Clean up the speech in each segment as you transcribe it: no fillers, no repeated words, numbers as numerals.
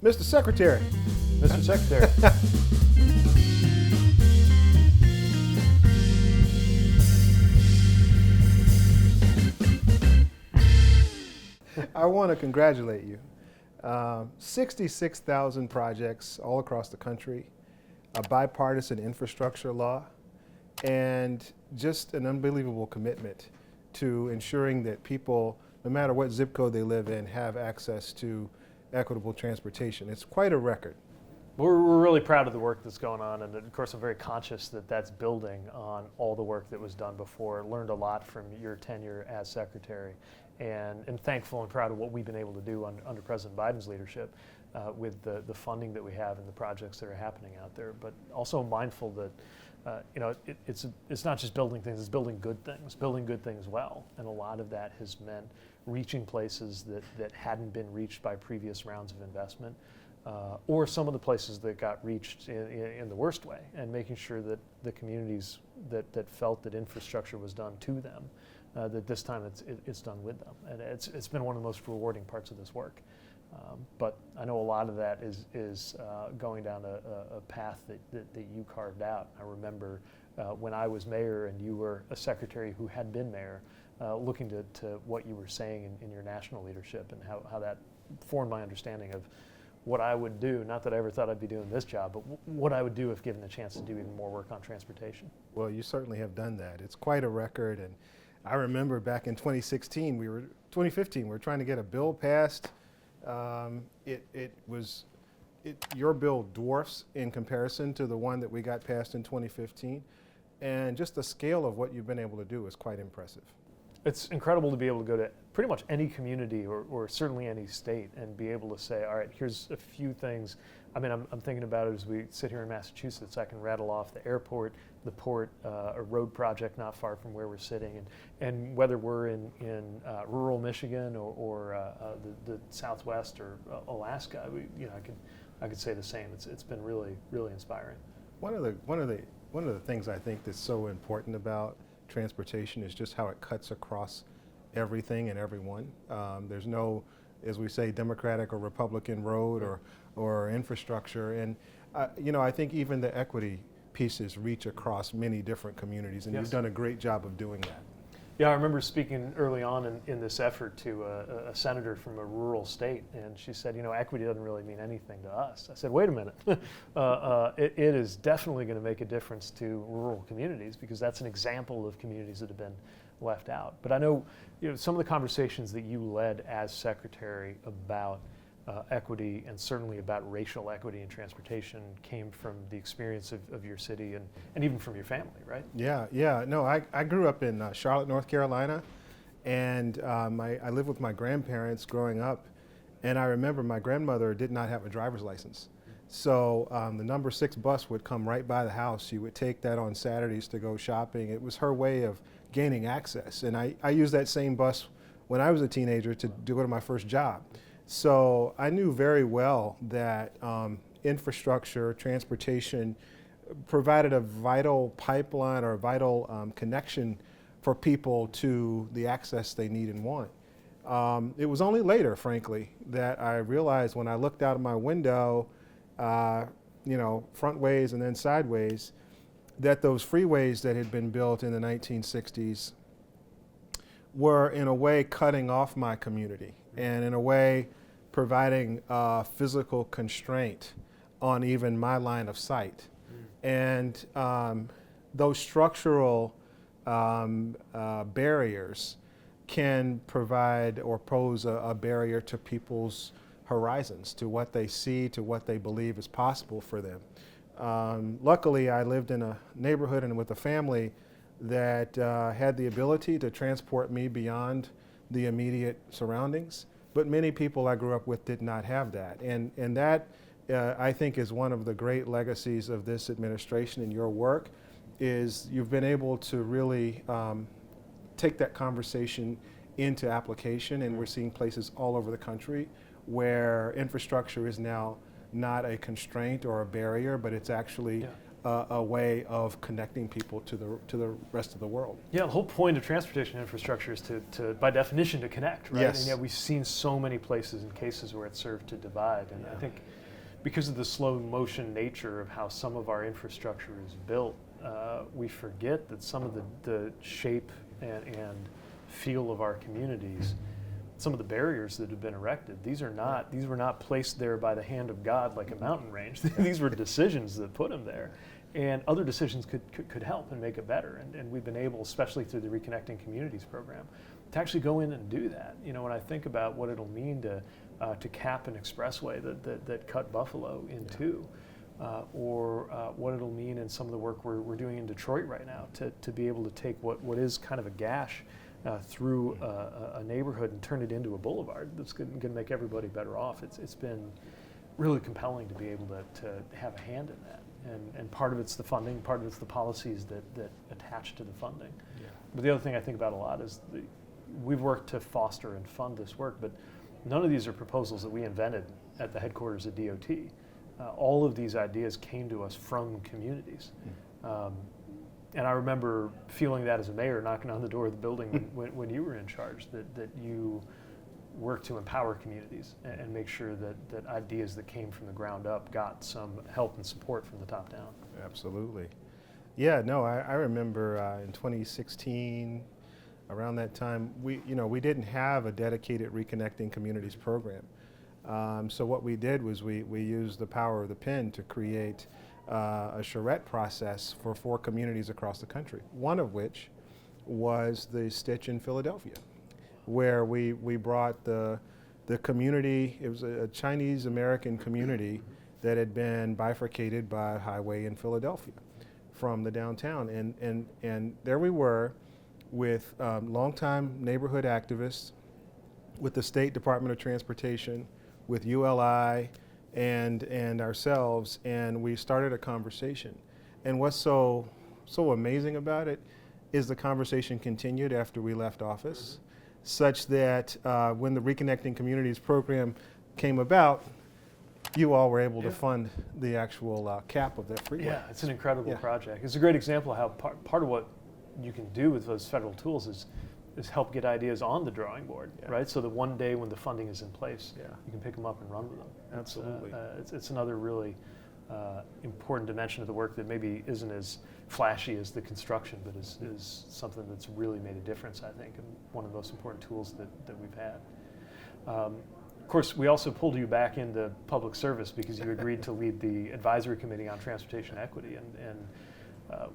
Mr. Secretary. Mr. Secretary. I want to congratulate you. 66,000 projects all across the country, a bipartisan infrastructure law, and just an unbelievable commitment to ensuring that people, no matter what zip code they live in, have access to equitable transportation. It's quite a record. We're really proud of the work that's going on, and of course I'm very conscious that that's building on all the work that was done before. Learned a lot from your tenure as secretary, and thankful and proud of what we've been able to do under President Biden's leadership with the funding that we have and the projects that are happening out there. But also mindful that it's not just building things; it's building good things well, and a lot of that has meant reaching places that hadn't been reached by previous rounds of investment. Or some of the places that got reached in the worst way, and making sure that the communities that felt that infrastructure was done to them, that this time it's done with them. And it's been one of the most rewarding parts of this work. But I know a lot of that is going down a path that you carved out. I remember when I was mayor and you were a secretary who had been mayor, looking to what you were saying in your national leadership, and how that formed my understanding of what I would do, not that I ever thought I'd be doing this job, but what I would do if given the chance to do even more work on transportation. Well, you certainly have done that. It's quite a record, and I remember back in 2015, we were trying to get a bill passed. Your bill dwarfs in comparison to the one that we got passed in 2015, and just the scale of what you've been able to do is quite impressive. It's incredible to be able to go to pretty much any community or certainly any state and be able to say, all right, here's a few things. I mean, I'm thinking about it as we sit here in Massachusetts. I can rattle off the airport, the port, a road project not far from where we're sitting, and whether we're in rural Michigan or the Southwest or Alaska, I could say the same. It's been really, really inspiring. One of the things I think that's so important about transportation is just how it cuts across everything and everyone. There's no, as we say, Democratic or Republican road or infrastructure. And I think even the equity pieces reach across many different communities, and Yes. You've done a great job of doing that. Yeah, I remember speaking early on in this effort to a senator from a rural state, and she said, equity doesn't really mean anything to us. I said, wait a minute. It is definitely going to make a difference to rural communities, because that's an example of communities that have been left out. But I know, some of the conversations that you led as secretary about equity, and certainly about racial equity in transportation, came from the experience of your city and even from your family, right? Yeah. No, I grew up in Charlotte, North Carolina, and I lived with my grandparents growing up, and I remember my grandmother did not have a driver's license. So the number 6 bus would come right by the house. She would take that on Saturdays to go shopping. It was her way of gaining access, and I used that same bus when I was a teenager to go to my first job. So I knew very well that infrastructure, transportation provided a vital pipeline or a vital connection for people to the access they need and want. It was only later, frankly, that I realized when I looked out of my window, front ways and then sideways, that those freeways that had been built in the 1960s were in a way cutting off my community, and in a way providing physical constraint on even my line of sight. And those structural barriers can provide or pose a barrier to people's horizons, to what they see, to what they believe is possible for them. Luckily, I lived in a neighborhood and with a family that had the ability to transport me beyond the immediate surroundings, but many people I grew up with did not have that. And that, I think, is one of the great legacies of this administration and your work, is you've been able to really take that conversation into application, and we're seeing places all over the country where infrastructure is now not a constraint or a barrier, but it's actually a way of connecting people to the rest of the world. Yeah, the whole point of transportation infrastructure is to by definition, to connect, right? Yes. And yet we've seen so many places and cases where it served to divide. And I think because of the slow motion nature of how some of our infrastructure is built, we forget that some of the shape and feel of our communities, some of the barriers that have been erected, these were not placed there by the hand of God like a mountain range. These were decisions that put them there. And other decisions could help and make it better. And we've been able, especially through the Reconnecting Communities program, to actually go in and do that. You know, when I think about what it'll mean to cap an expressway that cut Buffalo in two, or what it'll mean in some of the work we're doing in Detroit right now to be able to take what is kind of a gash through a neighborhood and turn it into a boulevard that's going to make everybody better off. It's been really compelling to be able to have a hand in that. And part of it's the funding, part of it's the policies that attach to the funding. Yeah. But the other thing I think about a lot is we've worked to foster and fund this work, but none of these are proposals that we invented at the headquarters of DOT. All of these ideas came to us from communities. And I remember feeling that as a mayor, knocking on the door of the building when you were in charge, that you work to empower communities and make sure that ideas that came from the ground up got some help and support from the top down. Absolutely. Yeah, no, I remember in 2016, around that time, we didn't have a dedicated Reconnecting Communities program. So what we did was we used the power of the pen to create a charrette process for 4 communities across the country, one of which was the Stitch in Philadelphia, where we brought the community. It was a Chinese American community that had been bifurcated by a highway in Philadelphia from the downtown. And there we were with longtime neighborhood activists, with the State Department of Transportation, with ULI, and ourselves, and we started a conversation. And what's so amazing about it is the conversation continued after we left office, such that when the Reconnecting Communities program came about, you all were able to fund the actual cap of that freeway. Yeah, it's an incredible project. It's a great example of how part of what you can do with those federal tools is help get ideas on the drawing board, right? So that one day when the funding is in place, you can pick them up and run with them. Absolutely. It's another really important dimension of the work that maybe isn't as flashy as the construction, but is something that's really made a difference, I think, and one of the most important tools that we've had. Of course, we also pulled you back into public service because you agreed to lead the advisory committee on transportation equity, and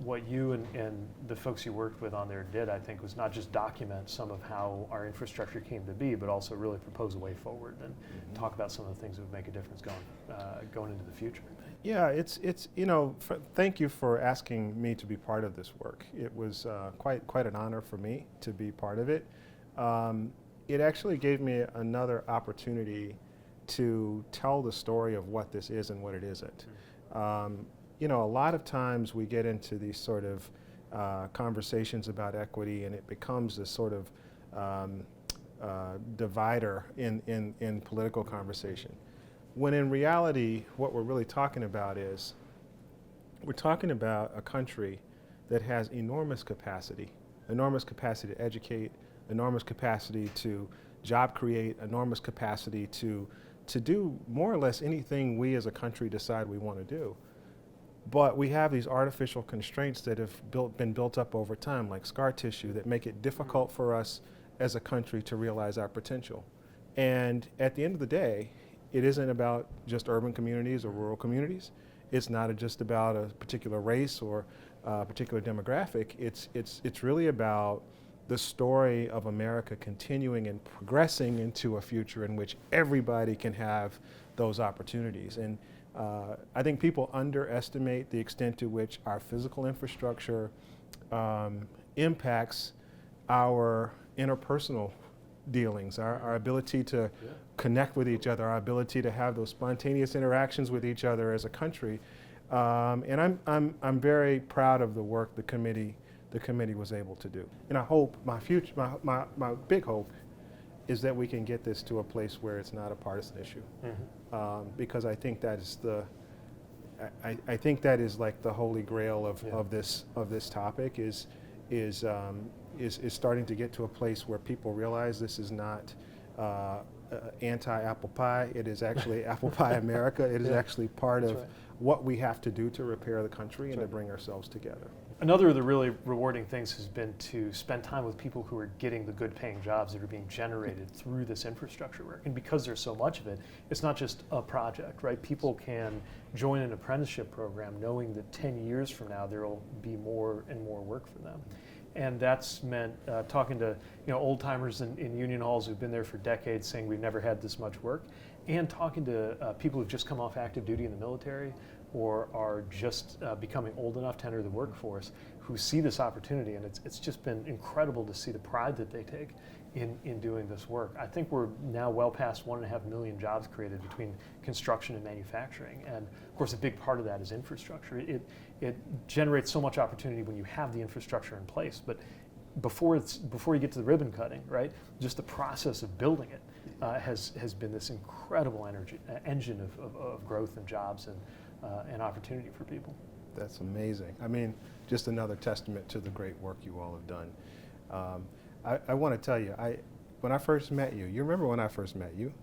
what you and the folks you worked with on there did, I think, was not just document some of how our infrastructure came to be, but also really propose a way forward and talk about some of the things that would make a difference going into the future. Yeah, it's thank you for asking me to be part of this work. It was quite an honor for me to be part of it. It actually gave me another opportunity to tell the story of what this is and what it isn't. A lot of times we get into these sort of conversations about equity, and it becomes this sort of divider in political conversation. When in reality, what we're really talking about is, we're talking about a country that has enormous capacity to educate, enormous capacity to job create, enormous capacity to do more or less anything we as a country decide we want to do. But we have these artificial constraints that have been built up over time, like scar tissue, that make it difficult for us as a country to realize our potential. And at the end of the day, it isn't about just urban communities or rural communities. It's not just about a particular race or a particular demographic. It's really about the story of America continuing and progressing into a future in which everybody can have those opportunities. And I think people underestimate the extent to which our physical infrastructure impacts our interpersonal dealings, our ability to connect with each other, our ability to have those spontaneous interactions with each other as a country. And I'm very proud of the work the committee was able to do. And I hope my big hope is that we can get this to a place where it's not a partisan issue. Because I think that is I think that is like the holy grail Yeah. of this topic is starting to get to a place where people realize this is not anti-apple pie. It is actually apple pie America. It is Yeah. actually part That's of right. what we have to do to repair the country and That's to right. bring ourselves together. Another of the really rewarding things has been to spend time with people who are getting the good paying jobs that are being generated through this infrastructure work. And because there's so much of it, it's not just a project, right? People can join an apprenticeship program knowing that 10 years from now there will be more and more work for them. And that's meant talking to old timers in union halls who've been there for decades saying we've never had this much work, and talking to people who've just come off active duty in the military or are just becoming old enough to enter the workforce, who see this opportunity, and it's just been incredible to see the pride that they take in doing this work. I think we're now well past 1.5 million jobs created between construction and manufacturing, and of course a big part of that is infrastructure. It generates so much opportunity when you have the infrastructure in place, but before you get to the ribbon cutting, right? Just the process of building it has been this incredible engine of growth and jobs and opportunity for people. That's amazing. I mean, just another testament to the great work you all have done. I want to tell you, when I first met you, you remember when I first met you?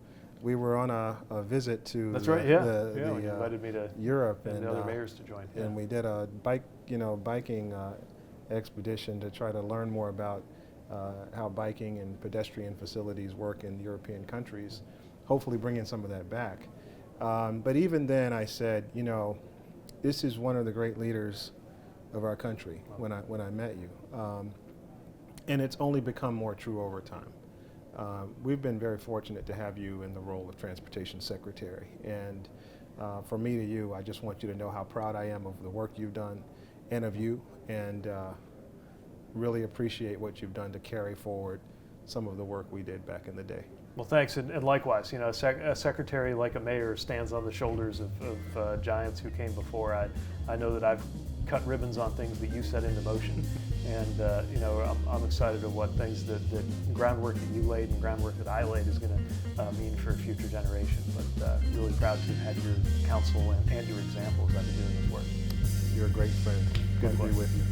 We were on a visit to That's the, right, yeah. the, Yeah, the, when you invited me to Europe and the other mayors to join. and we did a biking expedition to try to learn more about how biking and pedestrian facilities work in European countries, hopefully bringing some of that back. But even then I said, this is one of the great leaders of our country when I met you. And it's only become more true over time. We've been very fortunate to have you in the role of Transportation Secretary. And from me to you, I just want you to know how proud I am of the work you've done and of you, and really appreciate what you've done to carry forward some of the work we did back in the day. Well, thanks, and likewise, a secretary like a mayor stands on the shoulders of giants who came before. I know that I've cut ribbons on things that you set into motion, and I'm excited of what things that groundwork that you laid and groundwork that I laid is going to mean for a future generation. But really proud to have had your counsel and your examples. I've been doing this work. You're a great friend. Good to be with you.